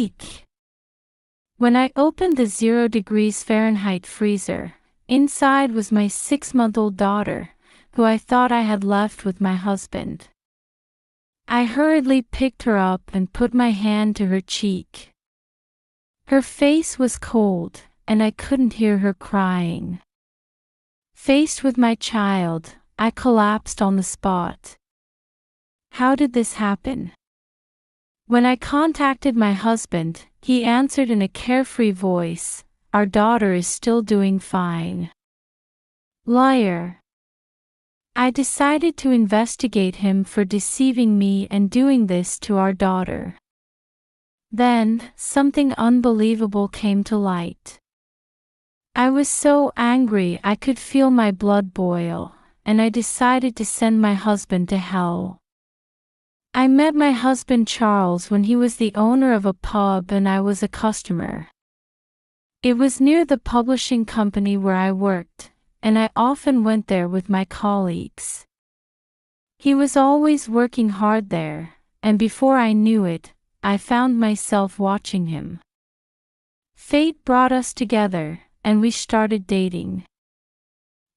Eek! When I opened the 0 degrees Fahrenheit freezer, inside was my 6-month-old daughter, who I thought I had left with my husband. I hurriedly picked her up and put my hand to her cheek. Her face was cold, and I couldn't hear her crying. Faced with my child, I collapsed on the spot. How did this happen? When I contacted my husband, he answered in a carefree voice, "Our daughter is still doing fine." Liar. I decided to investigate him for deceiving me and doing this to our daughter. Then, something unbelievable came to light. I was so angry I could feel my blood boil, and I decided to send my husband to hell. I met my husband Charles when he was the owner of a pub and I was a customer. It was near the publishing company where I worked, and I often went there with my colleagues. He was always working hard there, and before I knew it, I found myself watching him. Fate brought us together, and we started dating.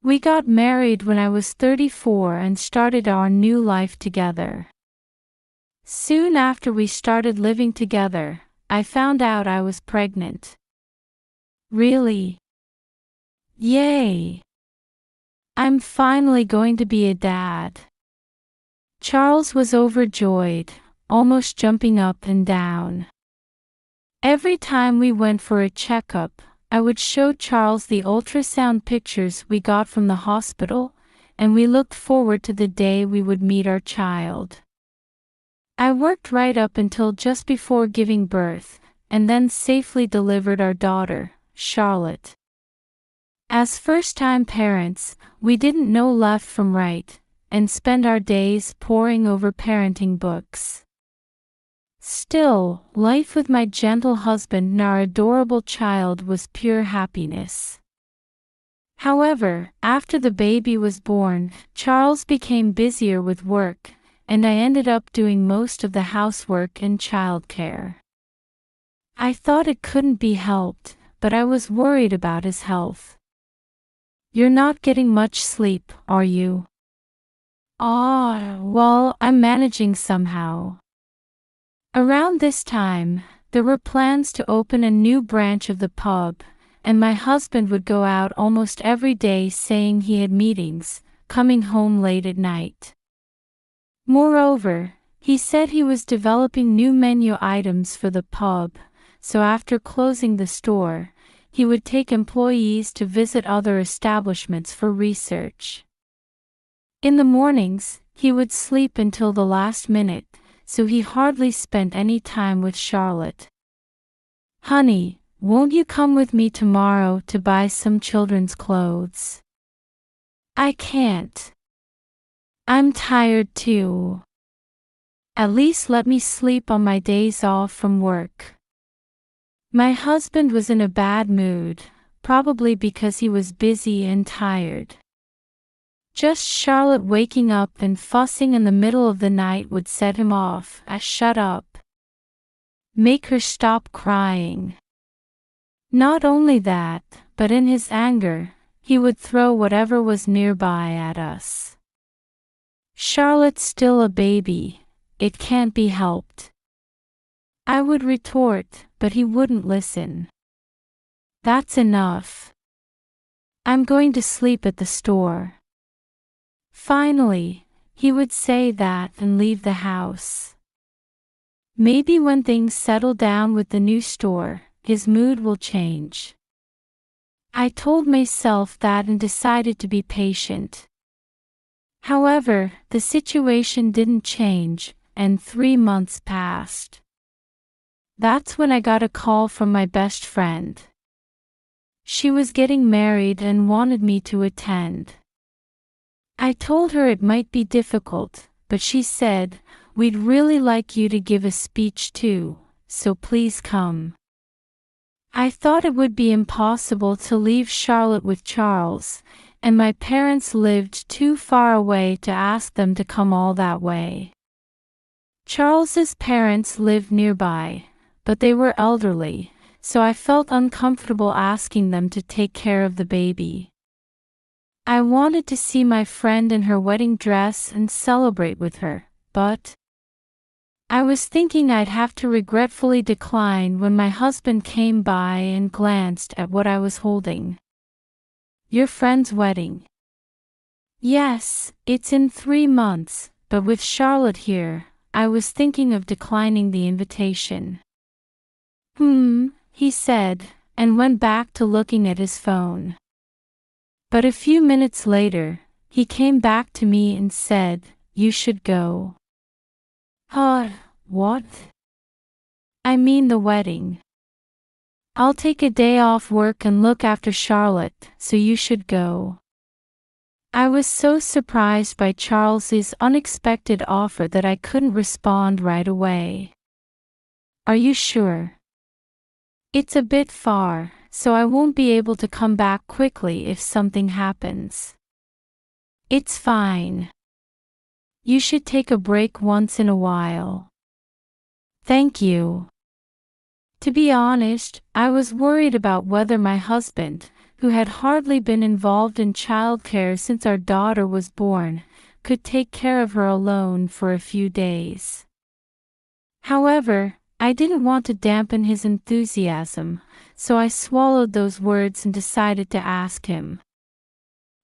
We got married when I was 34 and started our new life together. Soon after we started living together, I found out I was pregnant. Really? Yay! I'm finally going to be a dad. Charles was overjoyed, almost jumping up and down. Every time we went for a checkup, I would show Charles the ultrasound pictures we got from the hospital, and we looked forward to the day we would meet our child. I worked right up until just before giving birth, and then safely delivered our daughter, Charlotte. As first-time parents, we didn't know left from right, and spent our days poring over parenting books. Still, life with my gentle husband and our adorable child was pure happiness. However, after the baby was born, Charles became busier with work, and I ended up doing most of the housework and childcare. I thought it couldn't be helped, but I was worried about his health. "You're not getting much sleep, are you?" Well, I'm managing somehow." Around this time, there were plans to open a new branch of the pub, and my husband would go out almost every day saying he had meetings, coming home late at night. Moreover, he said he was developing new menu items for the pub, so after closing the store, he would take employees to visit other establishments for research. In the mornings, he would sleep until the last minute, so he hardly spent any time with Charlotte. "Honey, won't you come with me tomorrow to buy some children's clothes?" "I can't. I'm tired too. At least let me sleep on my days off from work." My husband was in a bad mood, probably because he was busy and tired. Just Charlotte waking up and fussing in the middle of the night would set him off. Shut up. Make her stop crying. Not only that, but in his anger, he would throw whatever was nearby at us. "Charlotte's still a baby. It can't be helped." I would retort, but he wouldn't listen. "That's enough. I'm going to sleep at the store." Finally, he would say that and leave the house. Maybe when things settle down with the new store, his mood will change. I told myself that and decided to be patient. However, the situation didn't change, and 3 months passed. That's when I got a call from my best friend. She was getting married and wanted me to attend. I told her it might be difficult, but she said, "We'd really like you to give a speech too, so please come." I thought it would be impossible to leave Charlotte with Charles, and my parents lived too far away to ask them to come all that way. Charles's parents lived nearby, but they were elderly, so I felt uncomfortable asking them to take care of the baby. I wanted to see my friend in her wedding dress and celebrate with her, but I was thinking I'd have to regretfully decline when my husband came by and glanced at what I was holding. "Your friend's wedding?" "Yes, it's in 3 months, but with Charlotte here, I was thinking of declining the invitation." He said, and went back to looking at his phone. But a few minutes later, he came back to me and said, "You should go." What? "I mean the wedding. I'll take a day off work and look after Charlotte, so you should go." I was so surprised by Charles's unexpected offer that I couldn't respond right away. "Are you sure?" "It's a bit far, so I won't be able to come back quickly if something happens." "It's fine. You should take a break once in a while." "Thank you." To be honest, I was worried about whether my husband, who had hardly been involved in childcare since our daughter was born, could take care of her alone for a few days. However, I didn't want to dampen his enthusiasm, so I swallowed those words and decided to ask him.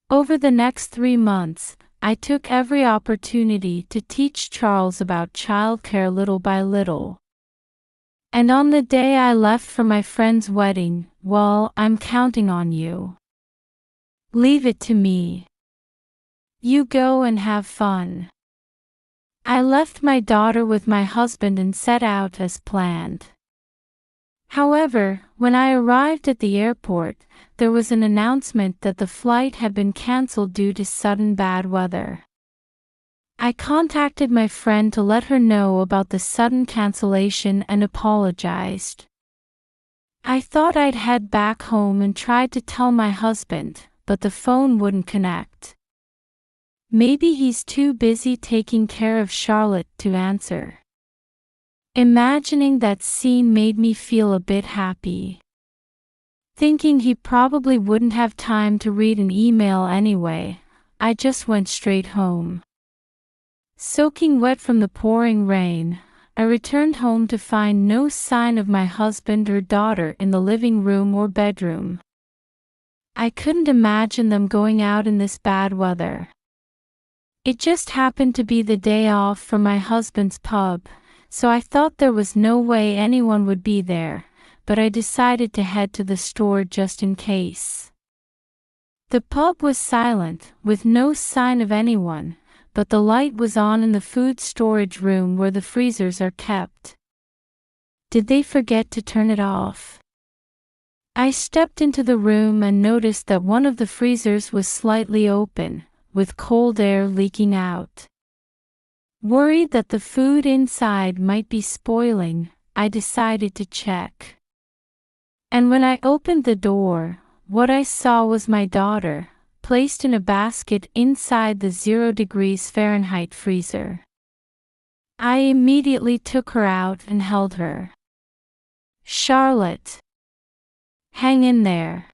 Over the next 3 months, I took every opportunity to teach Charles about childcare little by little. And on the day I left for my friend's wedding, well, I'm counting on you. Leave it to me. You go and have fun. I left my daughter with my husband and set out as planned. However, when I arrived at the airport, there was an announcement that the flight had been canceled due to sudden bad weather. I contacted my friend to let her know about the sudden cancellation and apologized. I thought I'd head back home and tried to tell my husband, but the phone wouldn't connect. Maybe he's too busy taking care of Charlotte to answer. Imagining that scene made me feel a bit happy. Thinking he probably wouldn't have time to read an email anyway, I just went straight home. Soaking wet from the pouring rain, I returned home to find no sign of my husband or daughter in the living room or bedroom. I couldn't imagine them going out in this bad weather. It just happened to be the day off from my husband's pub, so I thought there was no way anyone would be there, but I decided to head to the store just in case. The pub was silent, with no sign of anyone, but the light was on in the food storage room where the freezers are kept. Did they forget to turn it off? I stepped into the room and noticed that one of the freezers was slightly open, with cold air leaking out. Worried that the food inside might be spoiling, I decided to check. And when I opened the door, what I saw was my daughter, placed in a basket inside the 0 degrees Fahrenheit freezer. I immediately took her out and held her. "Charlotte, hang in there."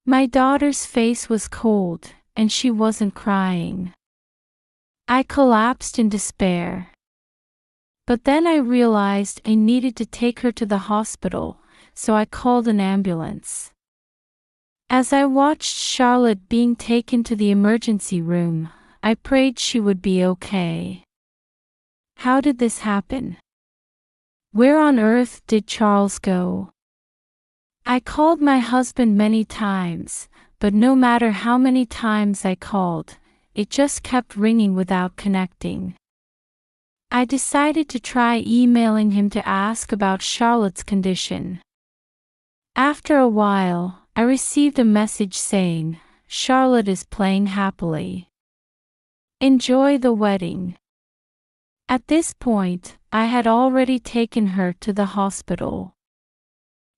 My daughter's face was cold, and she wasn't crying. I collapsed in despair. But then I realized I needed to take her to the hospital, so I called an ambulance. As I watched Charlotte being taken to the emergency room, I prayed she would be okay. How did this happen? Where on earth did Charles go? I called my husband many times, but no matter how many times I called, it just kept ringing without connecting. I decided to try emailing him to ask about Charlotte's condition. After a while, I received a message saying, "Charlotte is playing happily. Enjoy the wedding." At this point, I had already taken her to the hospital.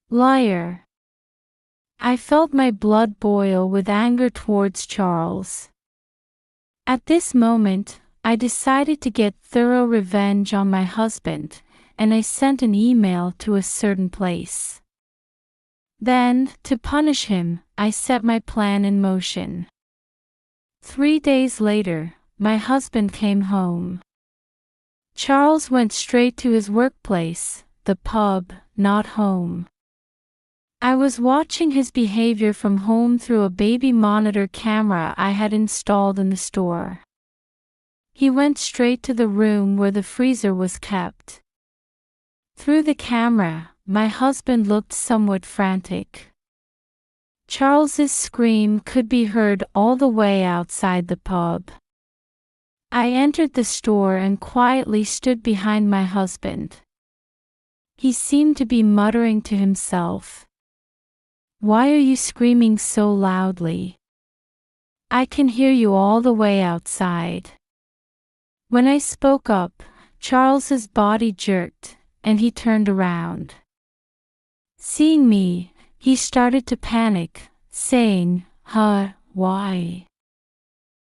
Liar. I felt my blood boil with anger towards Charles. At this moment, I decided to get thorough revenge on my husband, and I sent an email to a certain place. Then, to punish him, I set my plan in motion. 3 days later, my husband came home. Charles went straight to his workplace, the pub, not home. I was watching his behavior from home through a baby monitor camera I had installed in the store. He went straight to the room where the freezer was kept. Through the camera, my husband looked somewhat frantic. Charles's scream could be heard all the way outside the pub. I entered the store and quietly stood behind my husband. He seemed to be muttering to himself. "Why are you screaming so loudly? I can hear you all the way outside." When I spoke up, Charles's body jerked, and he turned around. Seeing me, he started to panic, saying, Why?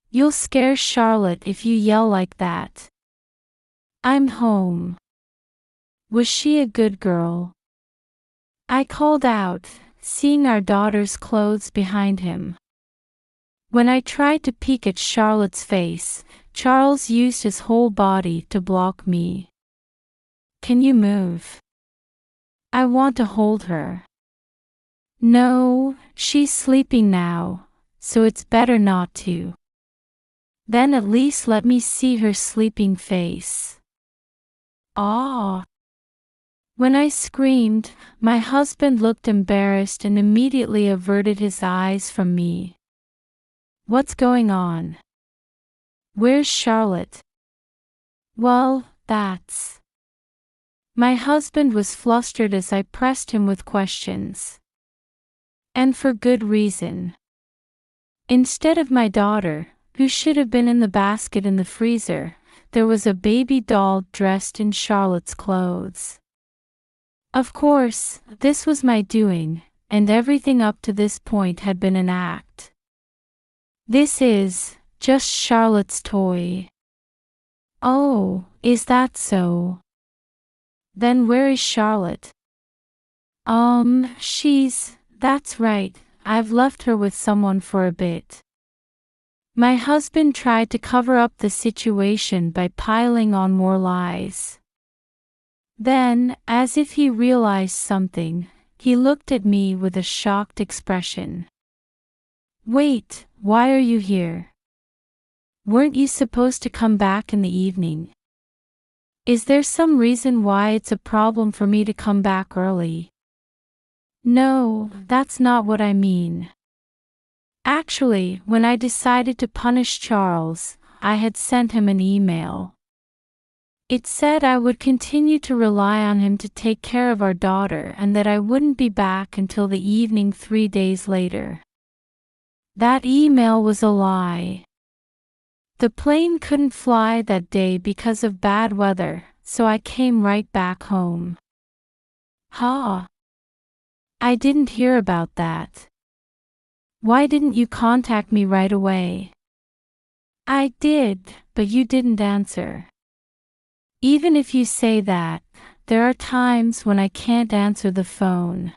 You'll scare Charlotte if you yell like that. I'm home. Was she a good girl?" I called out, seeing our daughter's clothes behind him. When I tried to peek at Charlotte's face, Charles used his whole body to block me. "Can you move? I want to hold her." "No, she's sleeping now, so it's better not to." "Then at least let me see her sleeping face." "Ah!" When I screamed, my husband looked embarrassed and immediately averted his eyes from me. "What's going on? Where's Charlotte?" "Well, that's..." My husband was flustered as I pressed him with questions. And for good reason. Instead of my daughter, who should have been in the basket in the freezer, there was a baby doll dressed in Charlotte's clothes. Of course, this was my doing, and everything up to this point had been an act. "This is just Charlotte's toy." "Oh, is that so? Then where is Charlotte?" That's right, I've left her with someone for a bit." My husband tried to cover up the situation by piling on more lies. Then, as if he realized something, he looked at me with a shocked expression. "Wait, why are you here? Weren't you supposed to come back in the evening? Is there some reason why it's a problem for me to come back early?" "No, that's not what I mean. Actually, when I decided to punish Charles, I had sent him an email. It said I would continue to rely on him to take care of our daughter and that I wouldn't be back until the evening 3 days later. That email was a lie. The plane couldn't fly that day because of bad weather, so I came right back home." I didn't hear about that. Why didn't you contact me right away?" "I did, but you didn't answer." "Even if you say that, there are times when I can't answer the phone."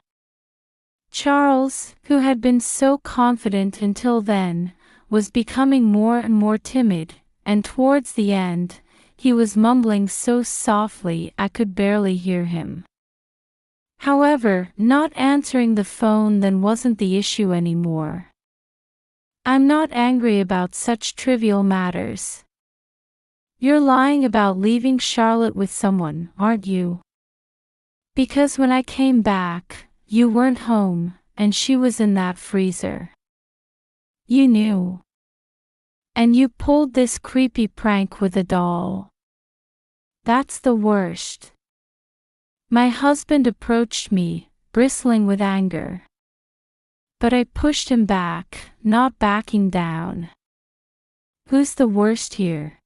Charles, who had been so confident until then, was becoming more and more timid, and towards the end, he was mumbling so softly I could barely hear him. However, not answering the phone then wasn't the issue anymore. I'm not angry about such trivial matters. "You're lying about leaving Charlotte with someone, aren't you? Because when I came back, you weren't home, and she was in that freezer. You knew. And you pulled this creepy prank with a doll. That's the worst." My husband approached me, bristling with anger. But I pushed him back, not backing down. "Who's the worst here?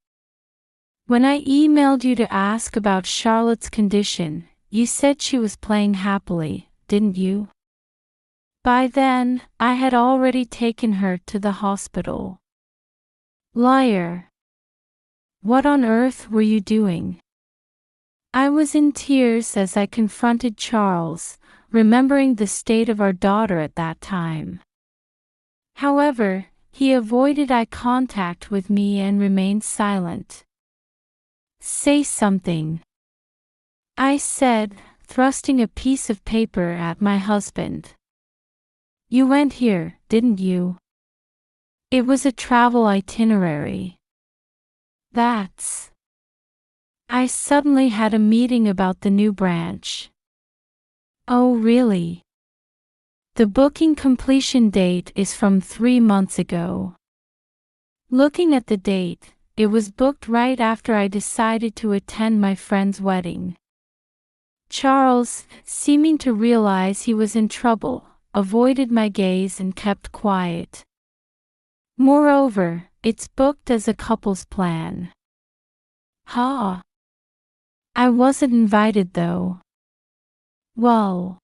When I emailed you to ask about Charlotte's condition, you said she was playing happily, didn't you? By then, I had already taken her to the hospital." "Liar. What on earth were you doing?" I was in tears as I confronted Charles, remembering the state of our daughter at that time. However, he avoided eye contact with me and remained silent. "Say something," I said, thrusting a piece of paper at my husband. "You went here, didn't you?" It was a travel itinerary. That's. I suddenly had a meeting about the new branch. Oh, really? The booking completion date is from 3 months ago. Looking at the date, it was booked right after I decided to attend my friend's wedding. Charles, seeming to realize he was in trouble, avoided my gaze and kept quiet. Moreover, it's booked as a couple's plan. Ha! I wasn't invited though. Well,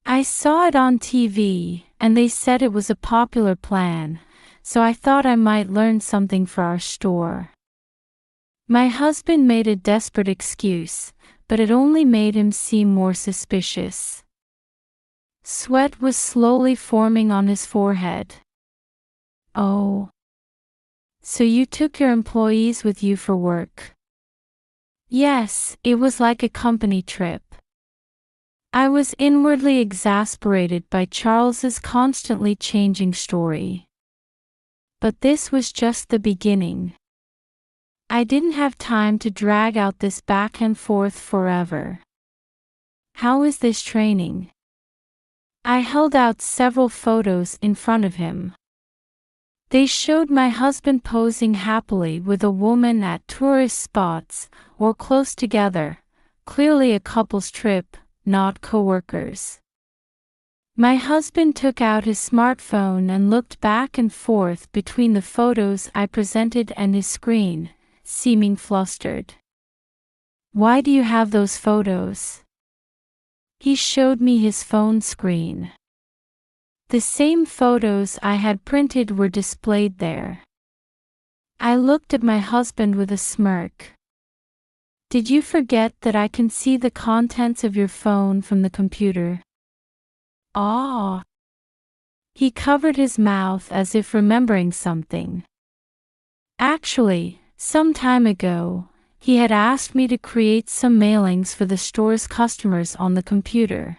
I saw it on TV, and they said it was a popular plan, so I thought I might learn something for our store. My husband made a desperate excuse, but it only made him seem more suspicious. Sweat was slowly forming on his forehead. Oh. So you took your employees with you for work? Yes, it was like a company trip. I was inwardly exasperated by Charles's constantly changing story. But this was just the beginning. I didn't have time to drag out this back and forth forever. How is this training? I held out several photos in front of him. They showed my husband posing happily with a woman at tourist spots, or close together, clearly a couple's trip, not coworkers. My husband took out his smartphone and looked back and forth between the photos I presented and his screen, seeming flustered. "Why do you have those photos?" He showed me his phone screen. The same photos I had printed were displayed there. I looked at my husband with a smirk. "Did you forget that I can see the contents of your phone from the computer?" Ah. He covered his mouth as if remembering something. Actually, some time ago, he had asked me to create some mailings for the store's customers on the computer.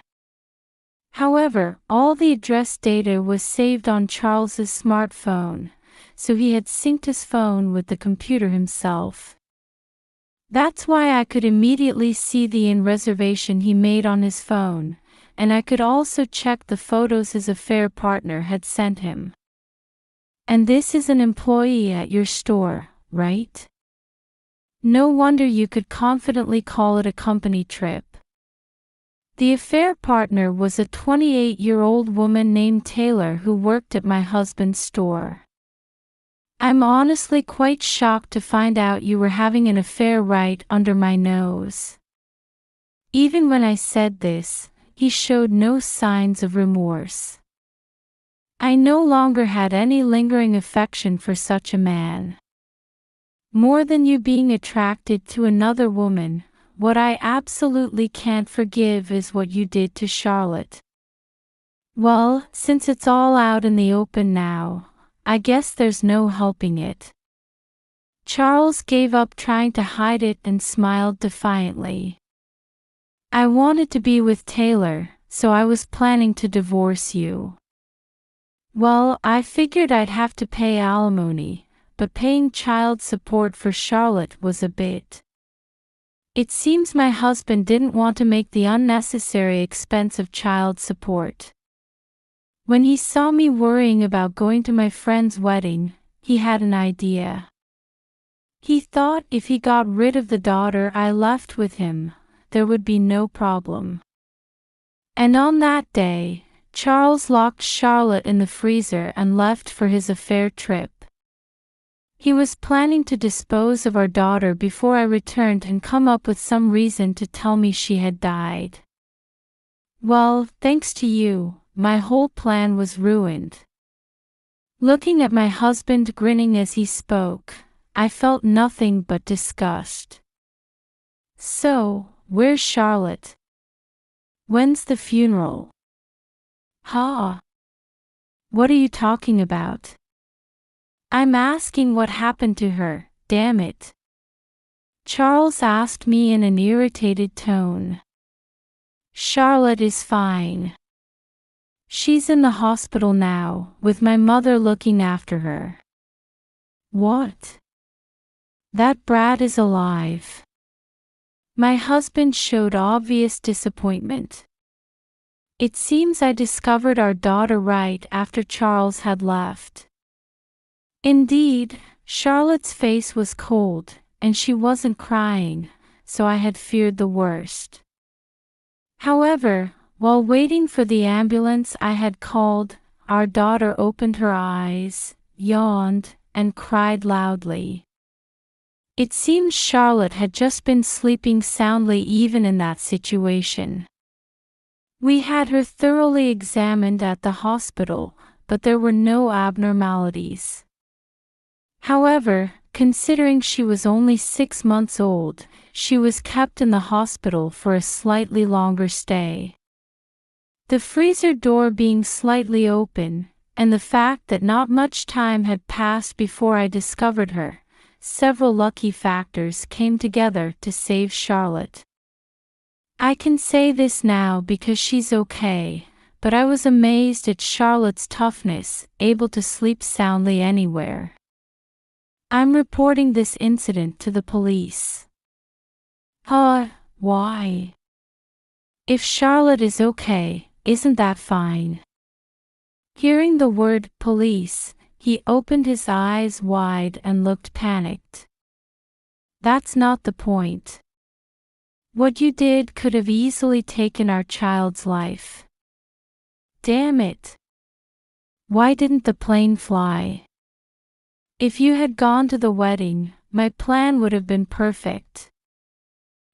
However, all the address data was saved on Charles's smartphone, so he had synced his phone with the computer himself. That's why I could immediately see the reservation he made on his phone, and I could also check the photos his affair partner had sent him. And this is an employee at your store, right? No wonder you could confidently call it a company trip. The affair partner was a 28-year-old woman named Taylor who worked at my husband's store. I'm honestly quite shocked to find out you were having an affair right under my nose. Even when I said this, he showed no signs of remorse. I no longer had any lingering affection for such a man. More than you being attracted to another woman, what I absolutely can't forgive is what you did to Charlotte. Well, since it's all out in the open now, I guess there's no helping it. Charles gave up trying to hide it and smiled defiantly. I wanted to be with Taylor, so I was planning to divorce you. Well, I figured I'd have to pay alimony, but paying child support for Charlotte was a bit. It seems my husband didn't want to make the unnecessary expense of child support. When he saw me worrying about going to my friend's wedding, he had an idea. He thought if he got rid of the daughter I left with him, there would be no problem. And on that day, Charles locked Charlotte in the freezer and left for his affair trip. He was planning to dispose of our daughter before I returned and come up with some reason to tell me she had died. Well, thanks to you, my whole plan was ruined. Looking at my husband grinning as he spoke, I felt nothing but disgust. So, where's Charlotte? When's the funeral? Ha! What are you talking about? I'm asking what happened to her, damn it. Charles asked me in an irritated tone. Charlotte is fine. She's in the hospital now, with my mother looking after her. What? That brat is alive. My husband showed obvious disappointment. It seems I discovered our daughter right after Charles had left. Indeed, Charlotte's face was cold, and she wasn't crying, so I had feared the worst. However, while waiting for the ambulance I had called, our daughter opened her eyes, yawned, and cried loudly. It seems Charlotte had just been sleeping soundly even in that situation. We had her thoroughly examined at the hospital, but there were no abnormalities. However, considering she was only 6 months old, she was kept in the hospital for a slightly longer stay. The freezer door being slightly open, and the fact that not much time had passed before I discovered her, several lucky factors came together to save Charlotte. I can say this now because she's okay, but I was amazed at Charlotte's toughness, able to sleep soundly anywhere. I'm reporting this incident to the police. Why? If Charlotte is okay, isn't that fine? Hearing the word police, he opened his eyes wide and looked panicked. That's not the point. What you did could have easily taken our child's life. Damn it. Why didn't the plane fly? If you had gone to the wedding, my plan would have been perfect.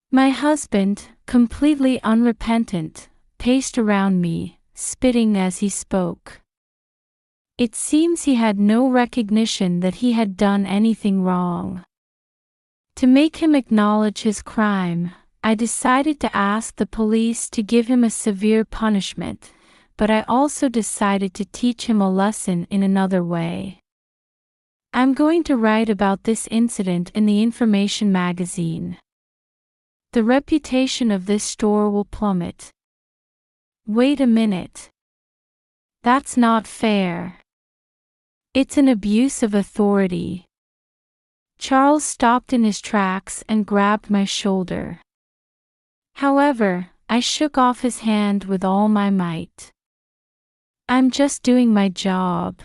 My husband, completely unrepentant, paced around me, spitting as he spoke. It seems he had no recognition that he had done anything wrong. To make him acknowledge his crime, I decided to ask the police to give him a severe punishment, but I also decided to teach him a lesson in another way. I'm going to write about this incident in the information magazine. The reputation of this store will plummet. Wait a minute. That's not fair. It's an abuse of authority. Charles stopped in his tracks and grabbed my shoulder. However, I shook off his hand with all my might. I'm just doing my job.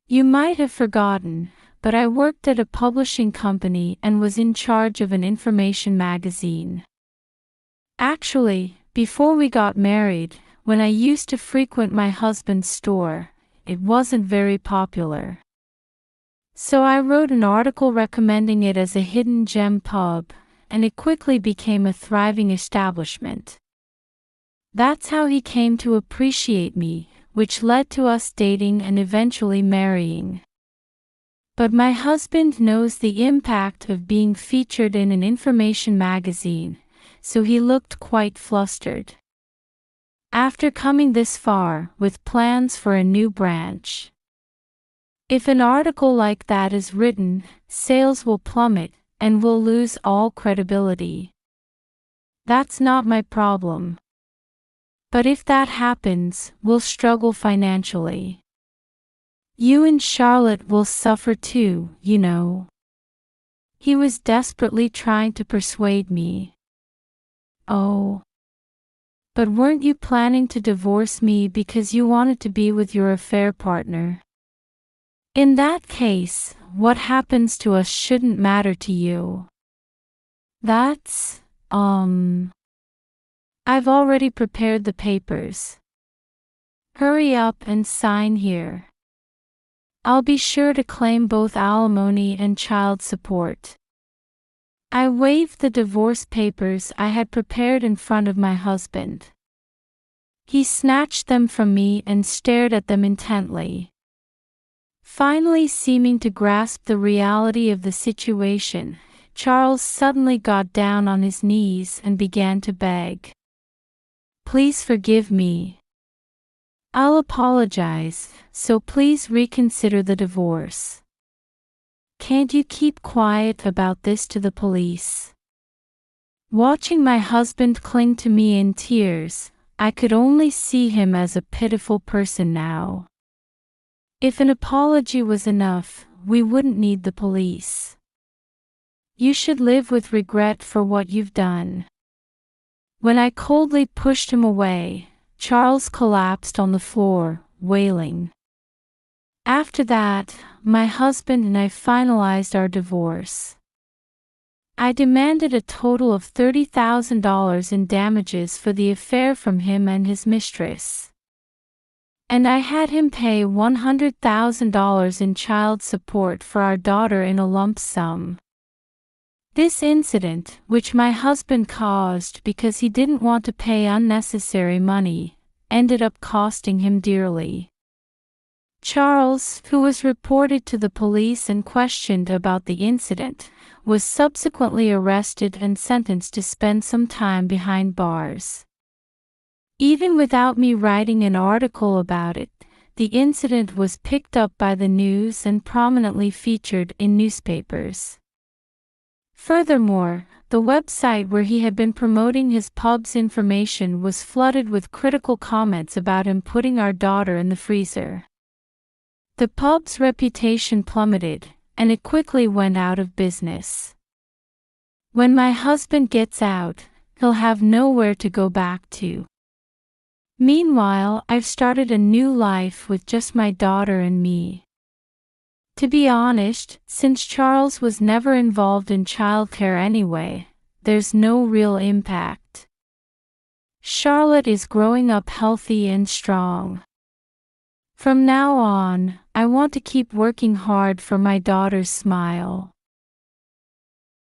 You might have forgotten, but I worked at a publishing company and was in charge of an information magazine. Actually, before we got married, when I used to frequent my husband's store, it wasn't very popular. So I wrote an article recommending it as a hidden gem pub, and it quickly became a thriving establishment. That's how he came to appreciate me, which led to us dating and eventually marrying. But my husband knows the impact of being featured in an information magazine, so he looked quite flustered. After coming this far, with plans for a new branch. If an article like that is written, sales will plummet, and we'll lose all credibility. That's not my problem. But if that happens, we'll struggle financially. You and Charlotte will suffer too, you know. He was desperately trying to persuade me. Oh. But weren't you planning to divorce me because you wanted to be with your affair partner? In that case, what happens to us shouldn't matter to you. That's, I've already prepared the papers. Hurry up and sign here. I'll be sure to claim both alimony and child support. I waved the divorce papers I had prepared in front of my husband. He snatched them from me and stared at them intently. Finally seeming to grasp the reality of the situation, Charles suddenly got down on his knees and began to beg. "Please forgive me. I'll apologize, so please reconsider the divorce. Can't you keep quiet about this to the police?" Watching my husband cling to me in tears, I could only see him as a pitiful person now. If an apology was enough, we wouldn't need the police. "You should live with regret for what you've done." When I coldly pushed him away, Charles collapsed on the floor, wailing. After that, my husband and I finalized our divorce. I demanded a total of $30,000 in damages for the affair from him and his mistress. And I had him pay $100,000 in child support for our daughter in a lump sum. This incident, which my husband caused because he didn't want to pay unnecessary money, ended up costing him dearly. Charles, who was reported to the police and questioned about the incident, was subsequently arrested and sentenced to spend some time behind bars. Even without me writing an article about it, the incident was picked up by the news and prominently featured in newspapers. Furthermore, the website where he had been promoting his pub's information was flooded with critical comments about him putting our daughter in the freezer. The pub's reputation plummeted, and it quickly went out of business. When my husband gets out, he'll have nowhere to go back to. Meanwhile, I've started a new life with just my daughter and me. To be honest, since Charles was never involved in childcare anyway, there's no real impact. Charlotte is growing up healthy and strong. From now on, I want to keep working hard for my daughter's smile.